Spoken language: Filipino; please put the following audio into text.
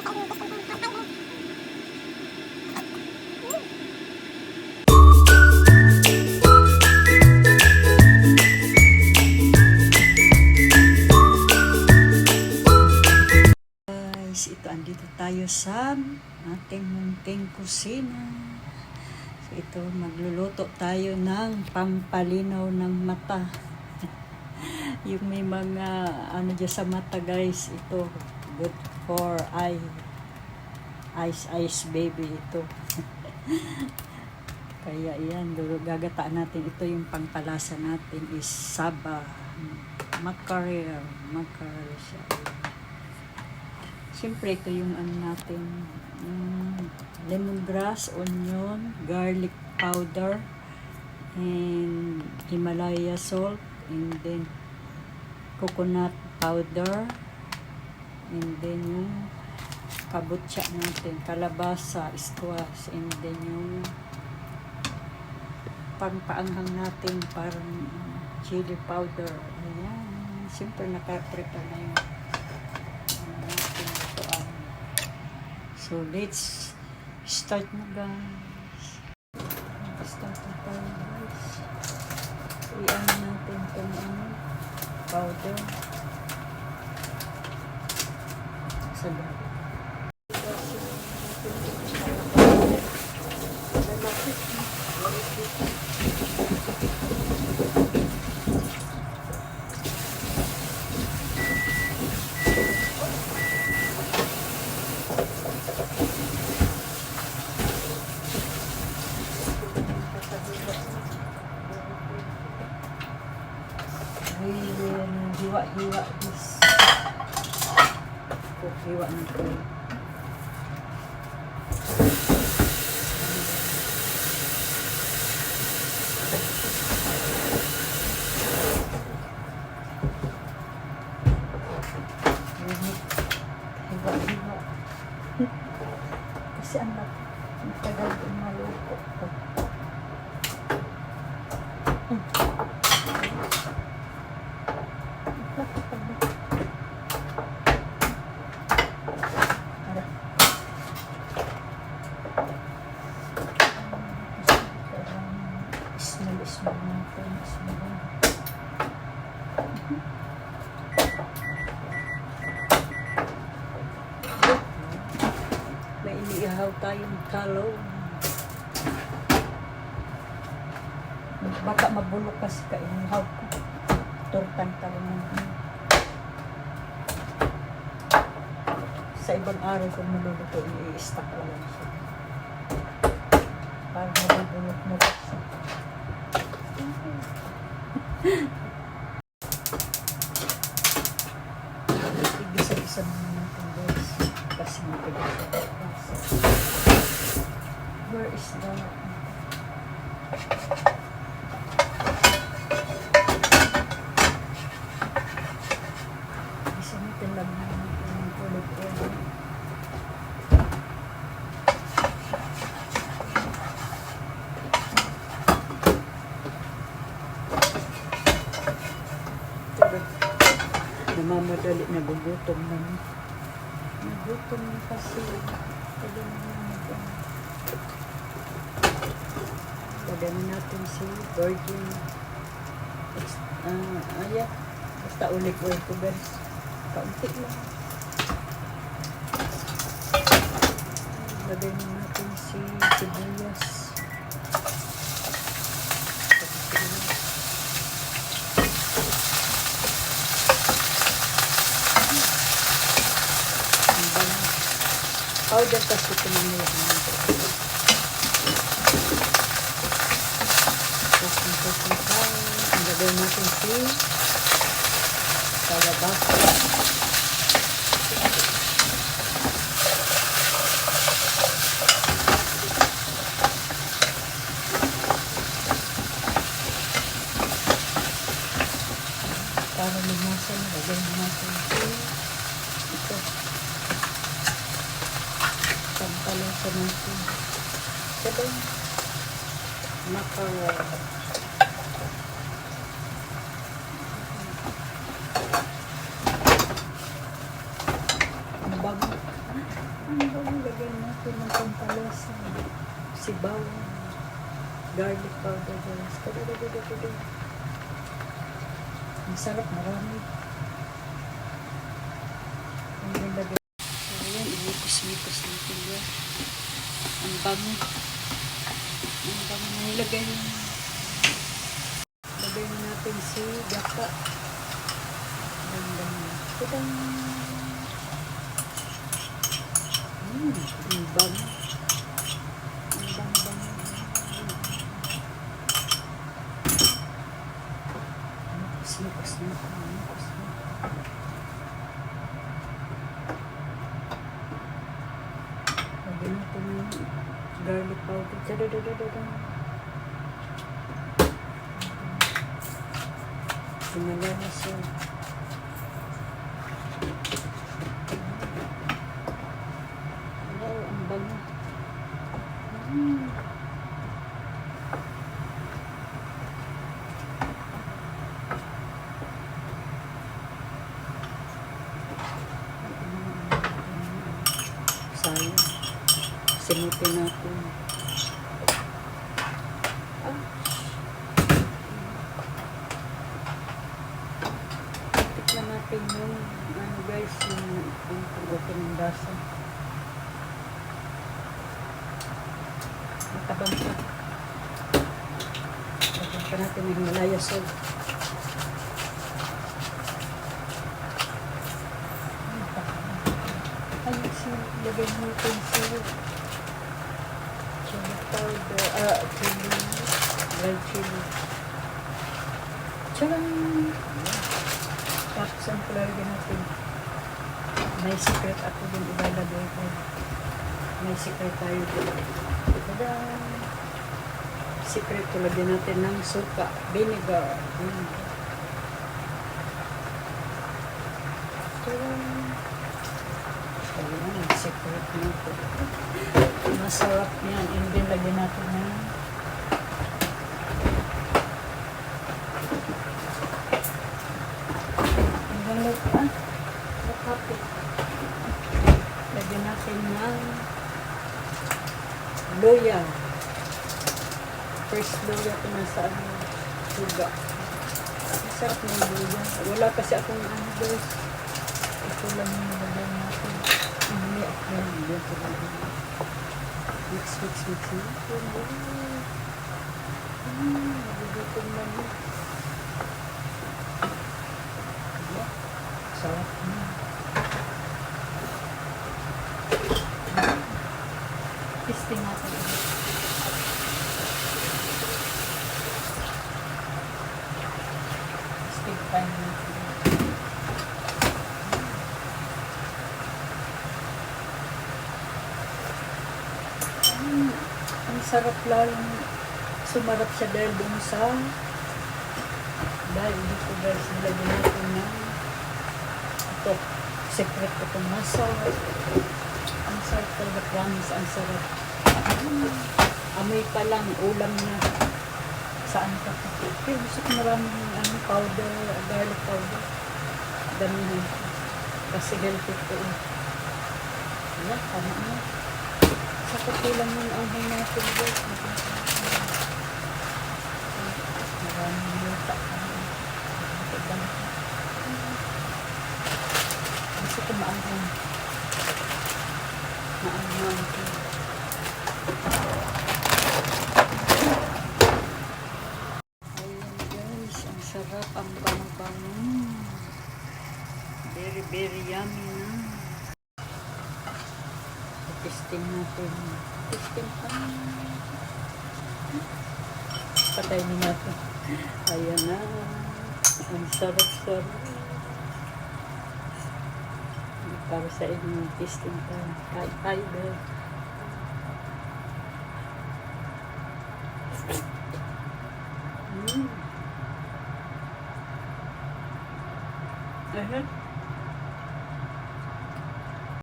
Ito, andito tayo sa ating munting kusina. So, ito, magluluto tayo ng pampalinaw ng mata. Yung may mga ano dyan sa mata, guys. Ito, good for eyes baby ito. Kaya yan, gagataan natin. Ito yung pangpalasa natin is saba. Mackerel siya. Siyempre, ito yung ano natin, lemongrass, onion, garlic powder, and Himalaya salt, and then coconut powder, and then yung kabutsa natin, kalabasa, squash, and then yung pangpaanghang natin, parang chili powder. Ayan, siyempre nakaprepare na yung so, let's start na, guys. Start na tayo, guys. I-ano natin itong powder. Sa loob. Hiwa this. Hiwa na ito. Hiwa. Kasi ang tagal yung maluto ito. Small natin. May iniihaw tayong kalaw. Baka mabulok kasi ka inihaw ko. Tortang kalaw. Sa ibang araw kung maluluto, i-stack lang siya. Para mabulok mo kasi. Igisa-gisa naman natin, guys. Kasi matigas siya. Where is the... Igisa natin lang natin yung ulit-ulit. Namamadali, nagugutom na. Nagutom na kasi. Pagano natin si virgin. Ayan. Basta ulit oil ko, guys. Kaunti lang. Lagay natin si sibuyas. Powder kasi pinamilak natin. Ang gagawin natin si kalabasa. Para lumasan, gagawin natin si ito. Pampalasa natin. Ito mackerel. Ang bago. Ano ba ilagay natin ng pampalasa? Sibaw. Garlic powder guys. Kadadadadadada. Ang sarap, marami. Ang ilagay. So yan, inikos-mikos natin yan. Ang bango. Ang bango na ilagay yun. Ilagay na natin si gata. Ang bango. Kadang. Ang bango. Ang bango. Inikos na ito. Inikos na ito. Lagyan natin yung garlic powder. Dadadadadada. Sinalala siya. Wow, ang bango. Sayang. Simutin natin. Tikman natin yung ano guys, yung pagdating ng dasa. Matabang pa. Lagyan pa natin ng Himalaya salt. Ayun siya, lagay natin siya. Chili powder, chili, dried chili. Tcharam! Tapos ang palagay natin. May secret ako din ilalagay ko. May secret tayo din. Tada! Secret ko lagyan natin ng suka, vinegar. Tcharam! Ayan, secret nito. Masarap yan. And then, lagyan natin na lagyan natin ng loya. First loya ko na sa suga. Masarap na yung loya. Wala kasi akong ano guys. Ito lang yung nilagyan natin. Hindi ako nilagyan. Mix. Nagugutom na mo. Sarap na. Testing natin. Testing time natin. Ang sarap lang. Sumarap siya dahil dun sa dito guys, nilagyan natin na ito, secret ko itong masarap. Ang sarap talaga, promise, ang sarap. Amoy pa lang, ulam na. Saan ka pa? Pero gusto ko maraming powder, garlic powder. Damihan ko. Kasi healthy ko. Wala, tama na. Sa kapilang yun ang natin guys. Maraming luta. Gusto ko maanghang. Maanghang ko. Ayan guys, ang sarap, ang bango-bango. Very, very yummy na. Testing natin. Testing pa. Patayin natin. Ayan na. Ang sarap-sarap. Para sa inyo, testing tayo. Kain tayo.